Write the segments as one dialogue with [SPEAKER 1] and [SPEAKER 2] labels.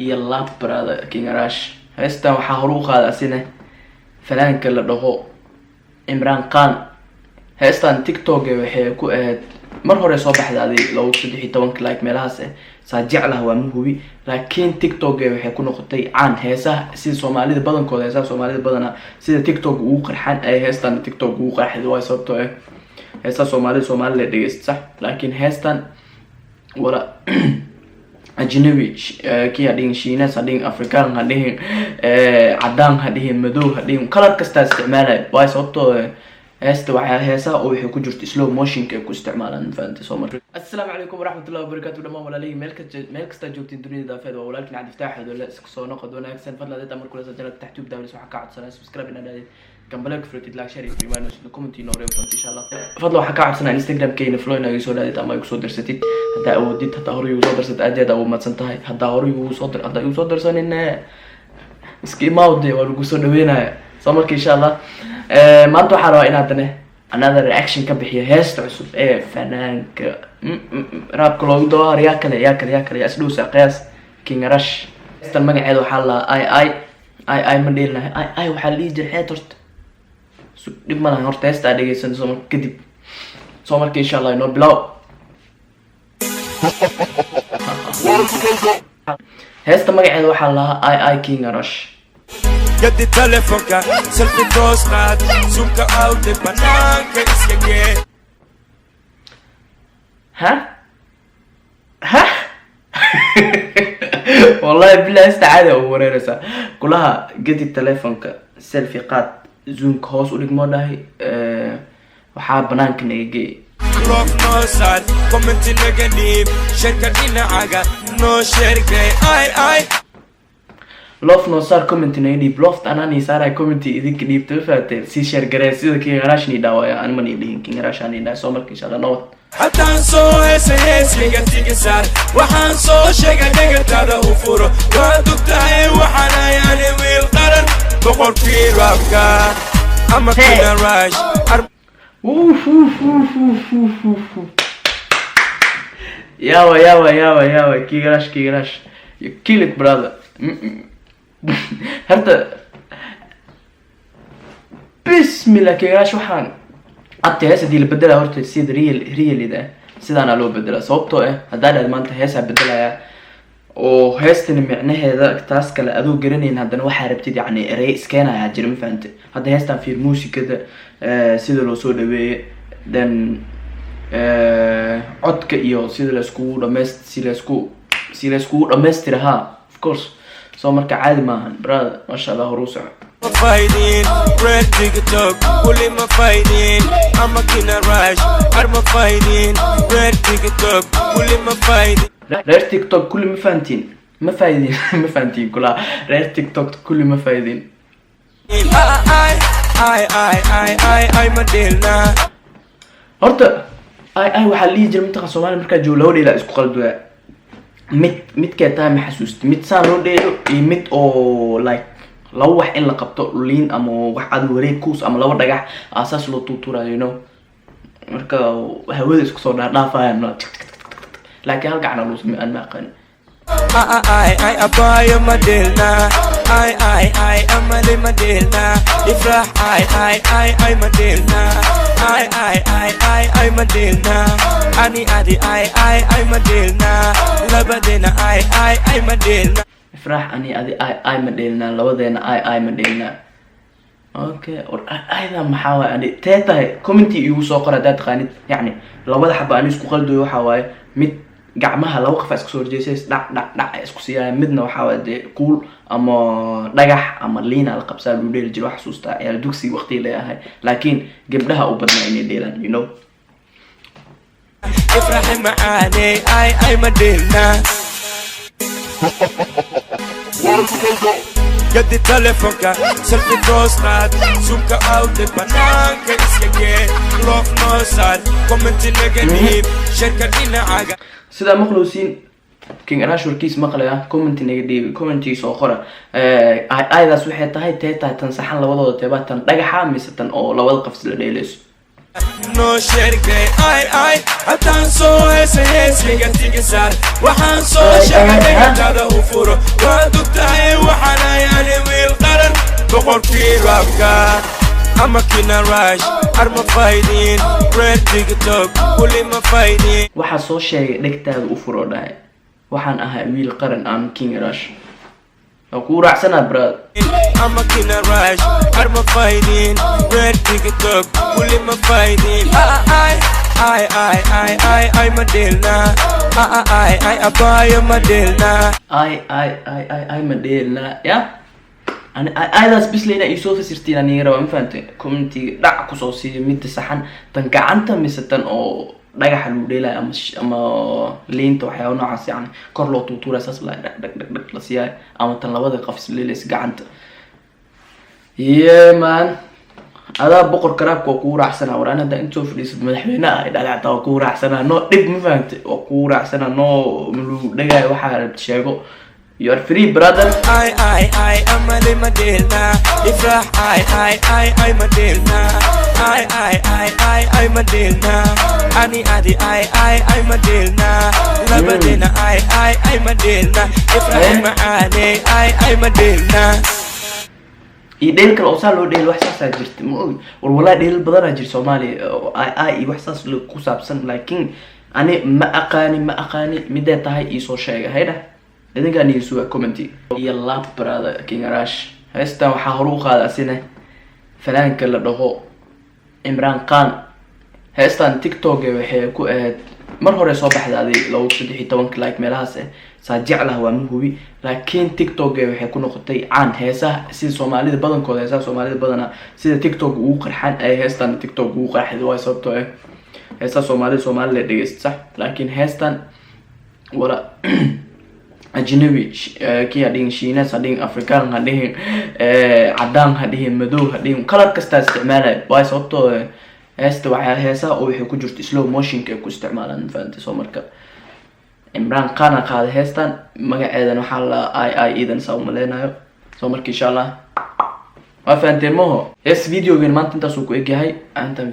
[SPEAKER 1] يلا برادر كينج راش هستا waxaa hor u qaad asina fanaanka la dhaho Imran Khan heestan TikTok waxay ku ahayd mar hore soo baxday 213 like meelahaas saa jeclaha waa muhubi laakiin TikTok waxay ku noqotay caan heesaha sida Soomaalida badankooda heesaha Soomaalida badana sida TikTok ugu qarxan ay heestan TikTok ugu qarxay way sababtoo ah heesaha Soomaalida dhageysta laakiin heestan wala أجنبي كي هادين شيناس هادين أفريقيان هادين عدان هادين مدو هادين كلر كستا استعماله واي صوتو هستوى هسا أو يحكوا جرت سلو موشن كيكو استعمالا فانت سومر. السلام عليكم ورحمة الله وبركاته دمام ولا لي ملك استجوبتي الدنيا دافد ولكن عاد افتح هذول سكسونا قدونا أكسن فضل هذا أمر كل سجلك تحت بدأ بس وحكى عد سنة سبسكرايب لنا كم بلاك فريتي لايك شير في ماينس الكومنتي نوري وفهمت إن شاء الله فضل وحكى عد سنة انستغرام كين فلوينا يسود هذا أما يسود درستي هذا أوديت هذا هوري يسود درست أجد أو ما تنتهي هذا هوري يسود درسان إنه سكيم أودي ورجوسود وينه سمرك إن شاء الله ما أنتوا حروا إن هذا another reaction كبحية هست عصب فنان راب كلودو ياكل أسلوس قياس كينج رش استلمني عيدو حلا اي مديرنا اي وحلي جرحيه ترت دب ما هورت هست ادغي سن سومر كدب سومر ان شاء الله نو بلاو هست مغعيدو حلا اي كينج رش
[SPEAKER 2] يدي تليفونك سيلفي توستات زومك اوت بنانك اسكي
[SPEAKER 1] ها والله بالله استعاده وريرسا كلها قدي تليفونك سيلفي قاد زومك هوس ودق موداهي waxaa banaanka naga
[SPEAKER 2] لوف نو ساد كومنت نيجاتيف شركه ديناغا نو شركه اي
[SPEAKER 1] لوف نو صار كومنت نيدي بلوفت انا ني صار كومنتي idinka dhiibto faatay si share garay sida kii garashni daawaya aan mani dhihin kii garashani daa soo markii insha Allah nabad
[SPEAKER 2] haddaan soo heesayga tigisaar waxaan soo sheegay dhagatada u furo waa dugtahay waxaan ayaan wiil qaran boqorkii raabka ama kina rush
[SPEAKER 1] yawa kii garash you kill it brother هرتا بسم الله كيراش وحان أبتي هسه دي اللي بدلها هرتا سيد ريال ده سيد أنا لو بدلها صوبته هذا ما أنت هسه بدلها وهستن معناه هذا تاسك لأدو جرينين هذا واحد ربتدي يعني رئيس كان هاجرم فهمت هذا هستن في الموسيقى كده سيد الوصول ده دن عدك إياه سيد الاسكو رمست سيد الاسكو رمسترها of course سو مركا عادي maahan brother ما شاء الله روسع
[SPEAKER 2] فايدين ريد تيك توك كل ما فايدين اما كنا راش ارما فايدين ريد تيك توك كل ما فايدين
[SPEAKER 1] ريد تيك توك كل ما فايدين كلها ريد تيك توك كل ما فايدين
[SPEAKER 2] اي مديلنا
[SPEAKER 1] horta ay waxa lii jir minta Soomaali marka joolowday la isku qaldo mid ka tahay ma xasuusti mid saan loo dheeyo iyo mid oo like law wax in la qabto liin ama wax aad wareeg kuus ama laba dhagax asaas loo tuuturayo marka hawada isku soo dhaafayaan laakiin halka aan loo sameeyay aan ma aqaan
[SPEAKER 2] اي ابايا مديلنا اي امالي مديلنا افرح اي مديلنا اي مديلنا اني ادي اي مديلنا لبدنا اي مديلنا
[SPEAKER 1] افرح اني ادي اي مديلنا لبدنا اي مديلنا اوكي ايضا محاول اني تيتا كومنتي يو سو قرا داد قانid يعني labada xaba aan isku qaldo waxa waaye mid gacmaha laba qof isku soo jeesays dhac isku siiyay midna waxa waaye kuul ama dhagax ama liina la qabsaa loo dheeli jiro wax xasuusta ayaa dugsi waqti leeyahay laakiin gabdhaha u badnaa inay dheelan you know
[SPEAKER 2] افرح معاني اي مدينة قد تليفونك سيلفي توستات زومك اوت بنانك اسكي لوف نو ساد كومنت نيجاتيف شركه ديناغا
[SPEAKER 1] sida maqluusin king ana shurkiis maqlaya comment negative commenti soo qora aydaas waxay tahay tan saxan labadooda teebatan dhagaxa mise tan oo labada qafs la dheelayso
[SPEAKER 2] noo sheegay ay haddaan soo heesayga tigisaar waxaan soo sheegay dhegataada u furo waad ogtahay waxaan ayaani wiil qaran boqorkii raabka ama kina rush arma faydin red tiktok kulli ma faydin
[SPEAKER 1] waxaa soo sheegay dhegtaada u furo dhahay waxaan ahay wiil qaran aan king rush oo ku raacsanaa brad
[SPEAKER 2] ama kina rush arma faydin red tiktok kulli ma faydin ay madelna ay abaya madelna
[SPEAKER 1] ay madelna ya aydaas bisleyna ii soo fasirtiin aniga rabaa ma fahamtay community dhac kusoo siiyo midda saxan tan gacanta mise tan oo dhagaxa lagu dheelaayo ama liinta waxyaaba noocaas yani kor loo tuutuuraya saas la dhag la siiyaayo ama tan labada qafis leelays gacanta man adaa boqor karaabka waa kugu raacsanaa war an hadda intoo fadhiisad madaxweyneha ay dhale hataa waa kugu raacsanaa noo dhib ma fahamtay waa kugu raacsanaa noo maluu dhagaayo waxaa rabta sheego you are free brother
[SPEAKER 2] ay amale madelna ifrah ay madelna ay madelna ani adi ay madelna labadena ay madelna ifrah maane ay madelna
[SPEAKER 1] dheel kale oo saa loo dheel wax saasaa jirta ma ogi war walaa dheel badanaa jir soomaaliya iyo wax saas ku saabsan laakiin ani ma aqaani midee tahay iisoo sheega haydha idinkaan iyo suga commenty iyo lab brother king rush heestan waxaa hor u qaada asina fanaanka la dhaho Imran Khan heestan tiktok waxay ku ahayd mar hore soo baxday 13 like meelahaas saa jeclaha waa muhubi laakiin tiktok waxay ku noqotay caan heesaha sida Soomaalida badankooda heesaha Soomaalida badana sida tiktok ugu qarxan ay heestan tiktok ugu qarxid way sababtoo ah heesaha Soomaalida dhageysta sax laakiin heestan wala ajnabi kii hadin Shiinas hadin Afrikaan hadin cadaan hadin madow hadin color kasta isticmaalay way sababtoo heesta waxaa heesaha oo waxay ku jirto slow motion ka ku isticmaalaan faanta soo marka Imran Khan qaada heestan magaceedan waxaa la ay idan soo maleenayo soo marka insha Allah waa faantay moho videogan maanta intaas uu ku egyahay aantan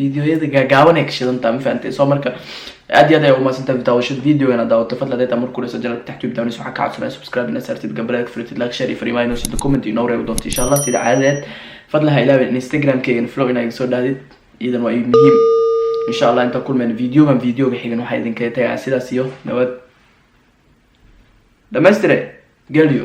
[SPEAKER 1] videoyada gaagaaban ee kashidanta ma faantay soo marka aad iyo aad ayuu maasantahay daawashada videogan daawata fadlan hadda markuu la sajal taxtiib daawnayso waxa ka codsanay subscribe ina sartid gambaleed fritid like share iyo fariimayno sida comment iyo noore doonto insha Allah sida caadadeed fadlan ha ilaawin Instagram keena flow ina soo dhaadid idan waa muhiim insha Allah inta kulmeen videoga xigan waxa idin ka tagay sidaas iyo nabad dhameystire galyo